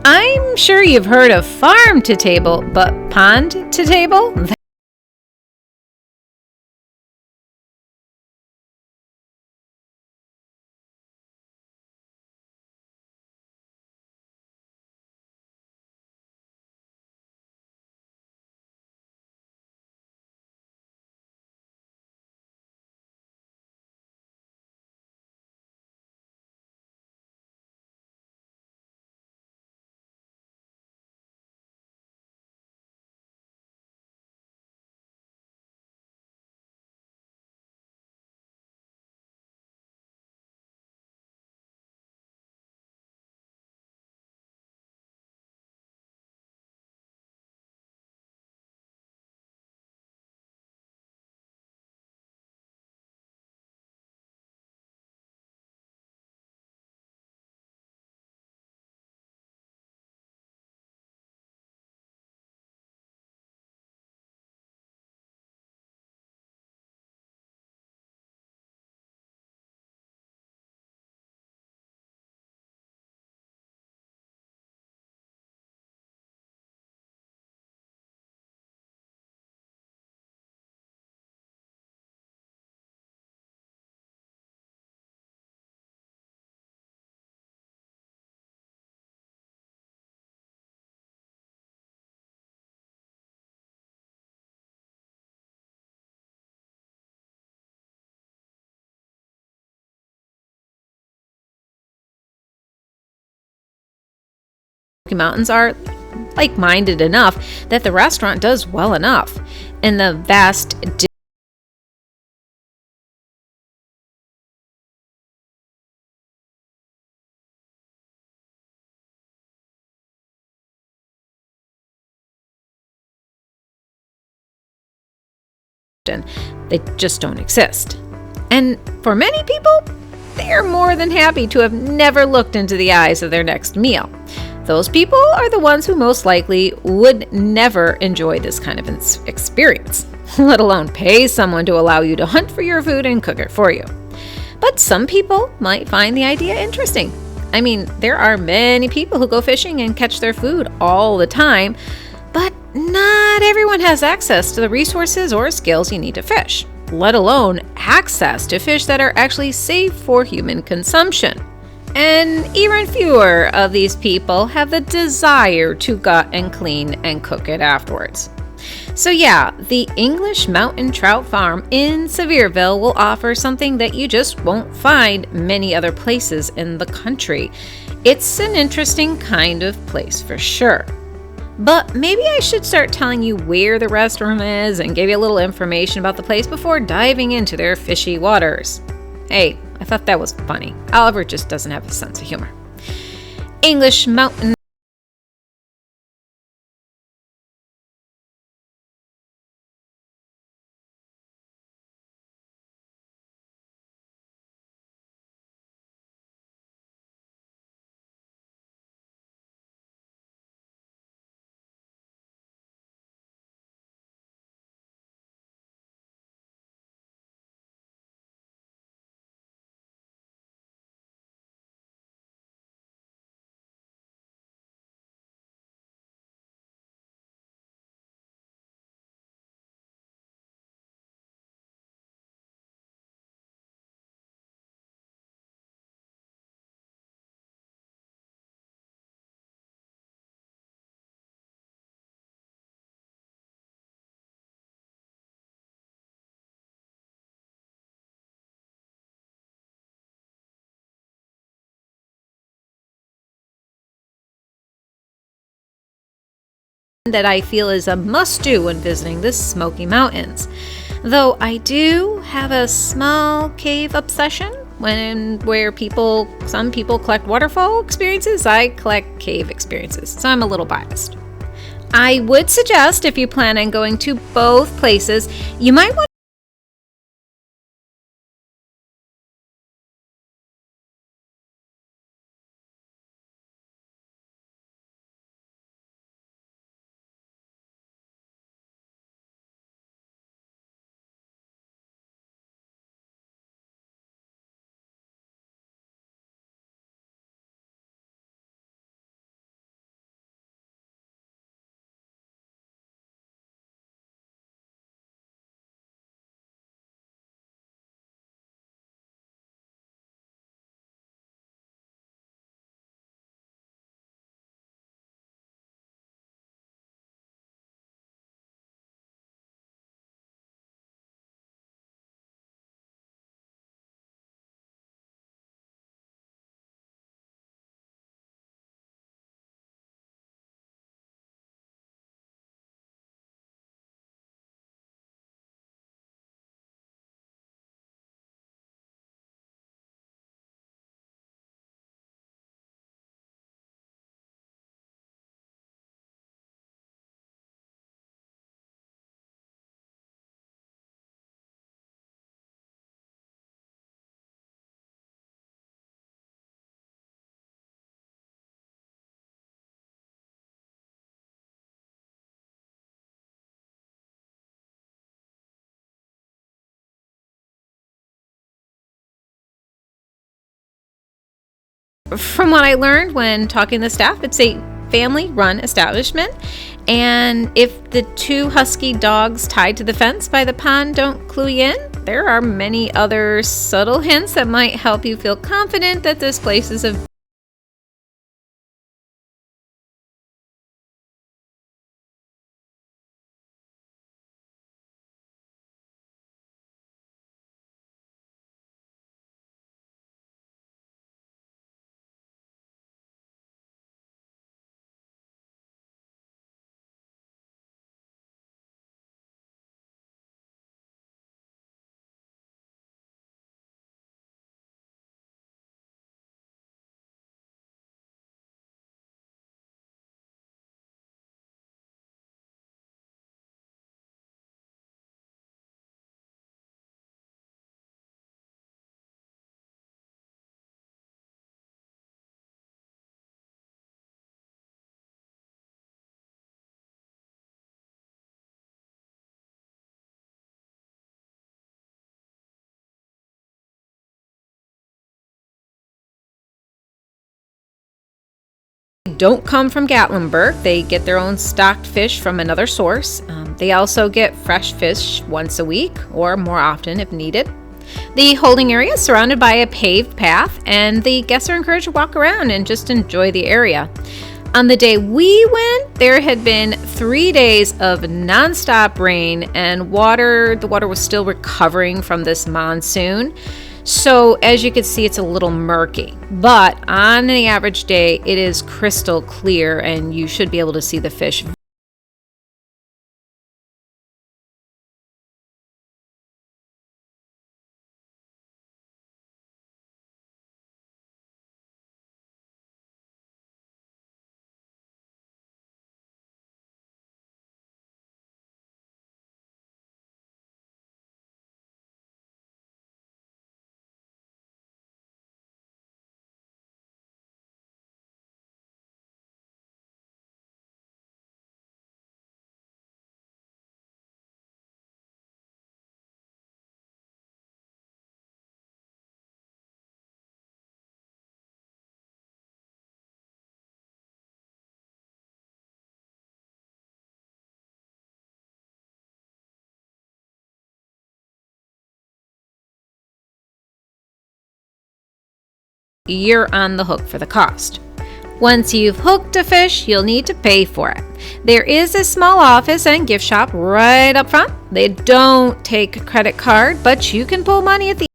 I'm sure you've heard of farm to table, but pond to table? Smoky Mountains are like-minded enough that the restaurant does well enough. In the vast they just don't exist. And for many people, they are more than happy to have never looked into the eyes of their next meal. Those people are the ones who most likely would never enjoy this kind of experience, let alone pay someone to allow you to hunt for your food and cook it for you. But some people might find the idea interesting. I mean, there are many people who go fishing and catch their food all the time, but not everyone has access to the resources or skills you need to fish, let alone access to fish that are actually safe for human consumption. And even fewer of these people have the desire to gut and clean and cook it afterwards. So yeah, the English Mountain Trout Farm in Sevierville will offer something that you just won't find many other places in the country. It's an interesting kind of place for sure. But maybe I should start telling you where the restaurant is and give you a little information about the place before diving into their fishy waters. Hey, I thought that was funny. Oliver just doesn't have a sense of humor. English Mountain that I feel is a must-do when visiting the Smoky Mountains. Though I do have a small cave obsession where some people collect waterfall experiences, I collect cave experiences, so I'm a little biased. I would suggest if you plan on going to both places, you might want From what I learned when talking to the staff, it's a family-run establishment. And if the 2 husky dogs tied to the fence by the pond don't clue you in, there are many other subtle hints that might help you feel confident that this place is a don't come from Gatlinburg. They get their own stocked fish from another source. They also get fresh fish once a week or more often if needed. The holding area is surrounded by a paved path, and the guests are encouraged to walk around and just enjoy the area. On the day we went, there had been 3 days of nonstop rain, and the water was still recovering from this monsoon. So as you can see, it's a little murky, but on the average day, it is crystal clear and you should be able to see the fish. You're on the hook for the cost. Once you've hooked a fish, you'll need to pay for it. There is a small office and gift shop right up front. They don't take a credit card, but you can pull money at the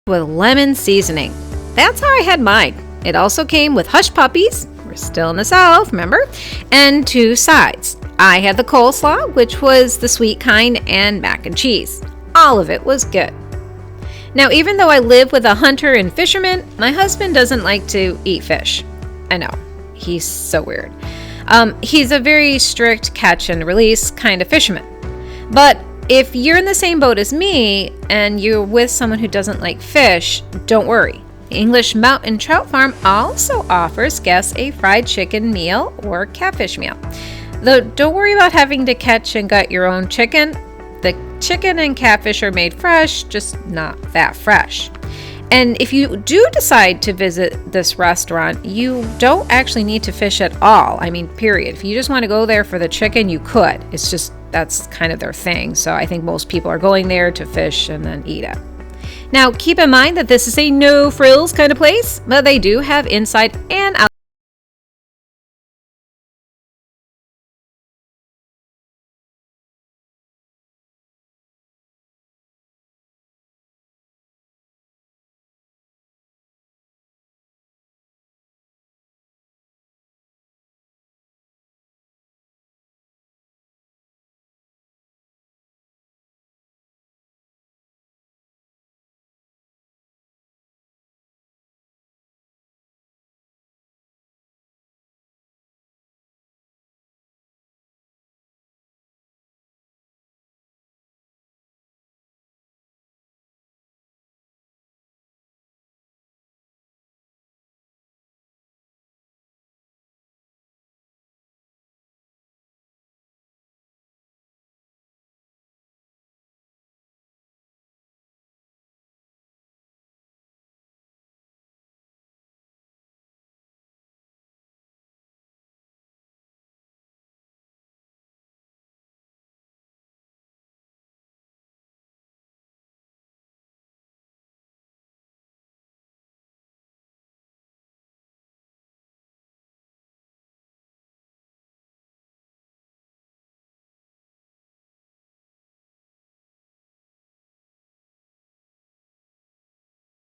with lemon seasoning. That's how I had mine. It also came with hush puppies, we're still in the South, remember, and 2 sides. I had the coleslaw, which was the sweet kind, and mac and cheese. All of it was good. Now, even though I live with a hunter and fisherman, my husband doesn't like to eat fish. I know, he's so weird. He's a very strict catch and release kind of fisherman. But if you're in the same boat as me and you're with someone who doesn't like fish, don't worry. The English Mountain Trout Farm also offers guests a fried chicken meal or catfish meal. Though don't worry about having to catch and gut your own chicken. The chicken and catfish are made fresh, just not that fresh. And if you do decide to visit this restaurant, you don't actually need to fish at all. I mean, period. If you just want to go there for the chicken, you could. It's just that's kind of their thing. So I think most people are going there to fish and then eat it. Now, keep in mind that this is a no frills kind of place, but they do have inside and outside